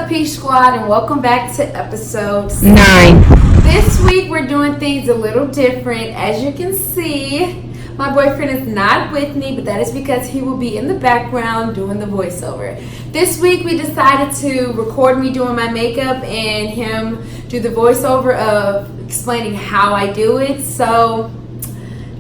up, Peach Squad, and welcome back to episode 9. This week we're doing things a little different. As you can see, my boyfriend is not with me, but that is because he will be in the background doing the voiceover. This week we decided to record me doing my makeup and him do the voiceover of explaining how I do it. So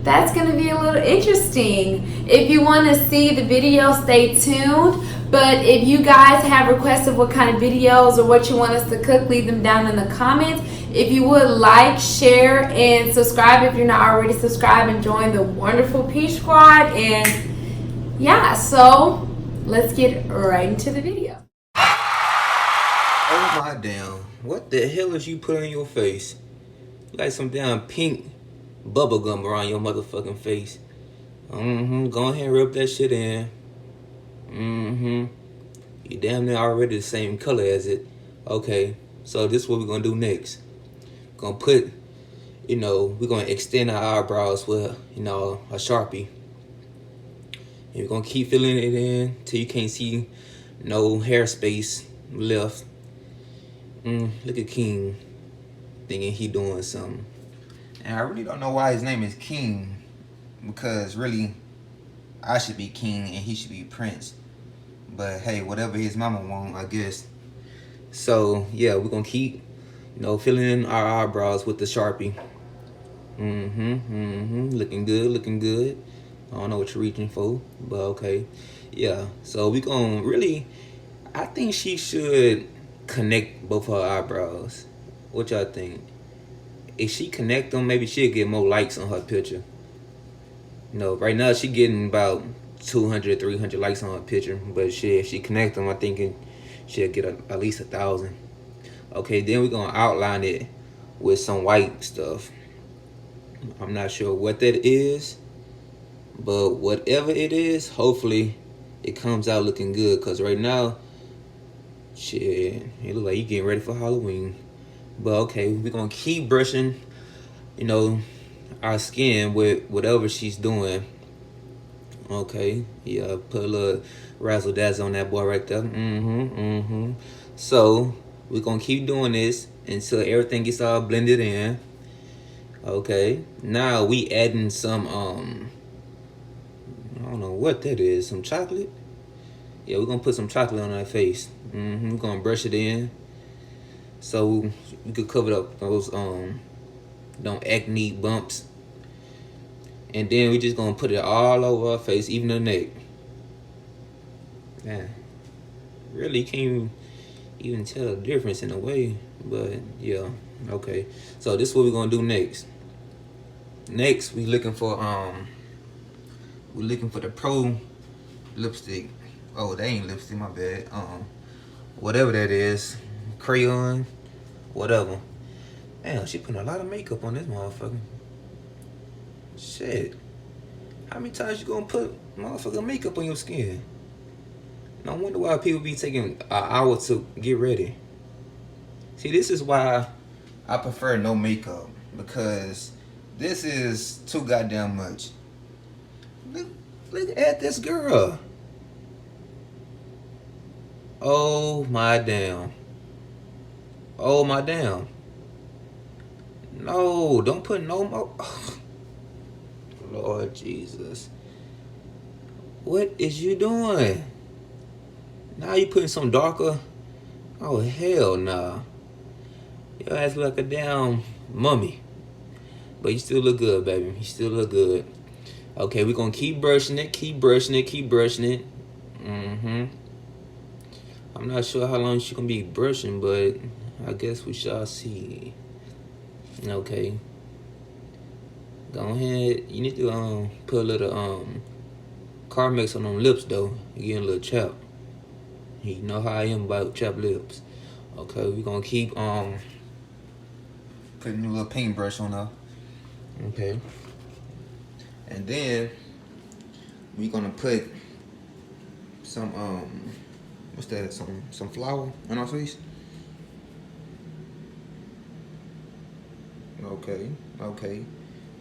that's going to be a little interesting. If you want to see the video, stay tuned. But if you guys have requests of what kind of videos or what you want us to cook, leave them down in the comments. If you would like, share, and subscribe if you're not already subscribed, and join the wonderful Peach Squad. And yeah, so let's get right into the video. Oh my damn. What the hell is you putting on your face? Like some damn pink bubble gum around your motherfucking face. Go ahead and rub that shit in. You damn near already the same color as it. Okay, so this is what we're gonna do next. Gonna put, we're gonna extend our eyebrows with, a Sharpie. And we're gonna keep filling it in till you can't see no hair space left. Look at King thinking he doing something. And I really don't know why his name is King, because really I should be King and he should be Prince. But hey, whatever his mama want, I guess. So yeah, we're gonna keep, filling in our eyebrows with the Sharpie. Looking good, looking good. I don't know what you're reaching for, but okay. Yeah, so we gonna really, I think she should connect both her eyebrows. What y'all think? If she connect them, maybe she'll get more likes on her picture. Right now she getting about 200, 300 likes on her picture, but shit, if she connect them, I think she'll get at least 1,000. Okay, then we're gonna outline it with some white stuff. I'm not sure what that is, but whatever it is, hopefully it comes out looking good, because right now, shit, it look like you getting ready for Halloween. But okay, we're gonna keep brushing, our skin with whatever she's doing. Okay, yeah, put a little razzle dazzle on that boy right there. So we're gonna keep doing this until everything gets all blended in. Okay, now we adding some I don't know what that is, some chocolate. Yeah, we're gonna put some chocolate on our face. We're gonna brush it in so we could cover up those don't acne bumps. And then we just gonna put it all over our face, even the neck. Yeah, really can't even tell the difference in a way, but yeah, okay. So this is what we're gonna do next. Next, we looking for the Pro lipstick. Oh, that ain't lipstick, my bad. Whatever that is, crayon, whatever. Damn, she putting a lot of makeup on this motherfucker. Shit. How many times you gonna put motherfucking makeup on your skin? No wonder why people be taking an hour to get ready. See, this is why I prefer no makeup, because this is too goddamn much. Look at this girl. Oh my damn. Oh my damn. No, don't put no more. Lord Jesus. What is you doing? Now you putting some darker? Oh, hell nah. Your ass look like a damn mummy. But you still look good, baby. You still look good. Okay, we're gonna keep brushing it, keep brushing it, keep brushing it. I'm not sure how long she's gonna be brushing, but I guess we shall see. Okay. Go ahead. You need to put a little car mix on them lips though. You getting a little chapped. You know how I am about chapped lips. Okay, we're gonna keep putting a little paintbrush on her. Okay. And then we're gonna put some what's that? Some flour on our face. Okay.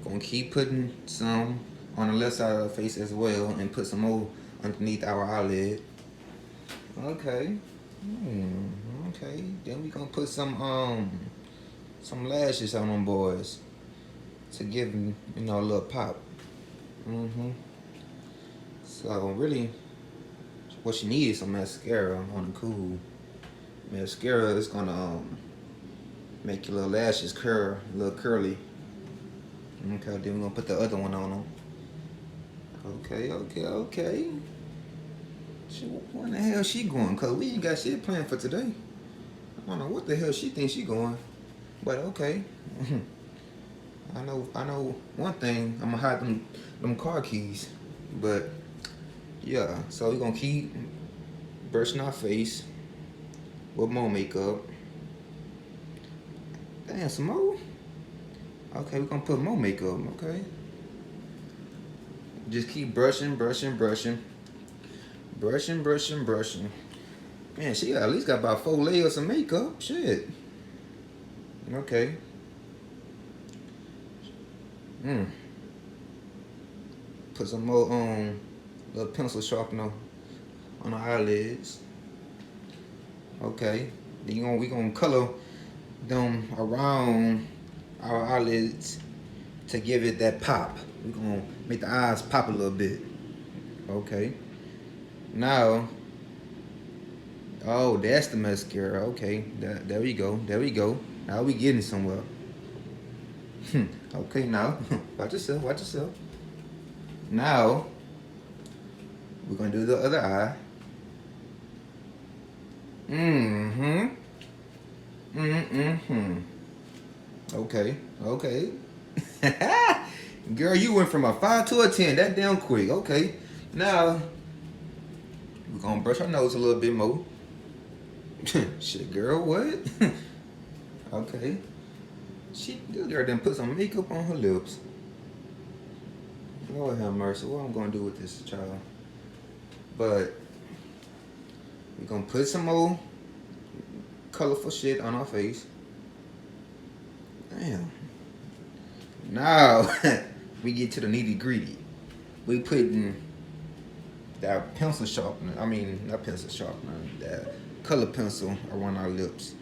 Gonna keep putting some on the left side of the face as well, and put some more underneath our eyelid. Okay. Okay. Then we gonna put some lashes on them boys to give them, a little pop. So really, what you need is some mascara on the cool. Mascara is gonna make your little lashes curl, a little curly. Okay, then we're gonna put the other one on them. Okay. Where the hell she going? Cause we ain't got shit planned for today. I don't know what the hell she thinks she going. But okay. I know one thing. I'm gonna hide them car keys. But yeah, so we're gonna keep brushing our face with more makeup. Damn, some more? Okay, we're gonna put more makeup, okay? Just keep brushing. Man, she at least got about 4 layers of makeup. Shit. Okay. Put some more little pencil sharpener on the eyelids. Okay. Then we gonna color them around our eyelids to give it that pop. We gonna make the eyes pop a little bit. Okay. Now, oh, that's the mascara. Okay, there we go. Now we getting somewhere. Okay, now watch yourself. Now we're gonna do the other eye. Okay. Girl, you went from a 5 to a 10 that damn quick. Okay. Now we're gonna brush our nose a little bit more. Shit, girl, what? Okay. This girl done put some makeup on her lips. Lord have mercy. What I'm gonna do with this child? But we're gonna put some more colorful shit on our face. Damn. Now we get to the nitty gritty. We putting that pencil sharpener. I mean, not pencil sharpener. That color pencil around our lips.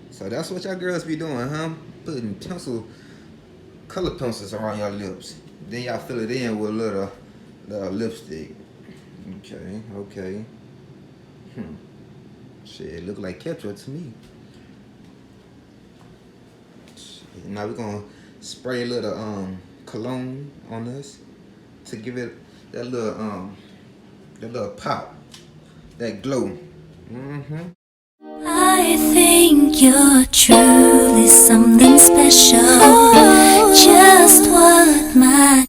So that's what y'all girls be doing, huh? Putting color pencils around your lips. Then y'all fill it in with a little lipstick. Okay. Shit, it look like ketchup to me. Shit, now we're gonna spray a little cologne on us to give it that little pop, that glow. I think you're truly something special.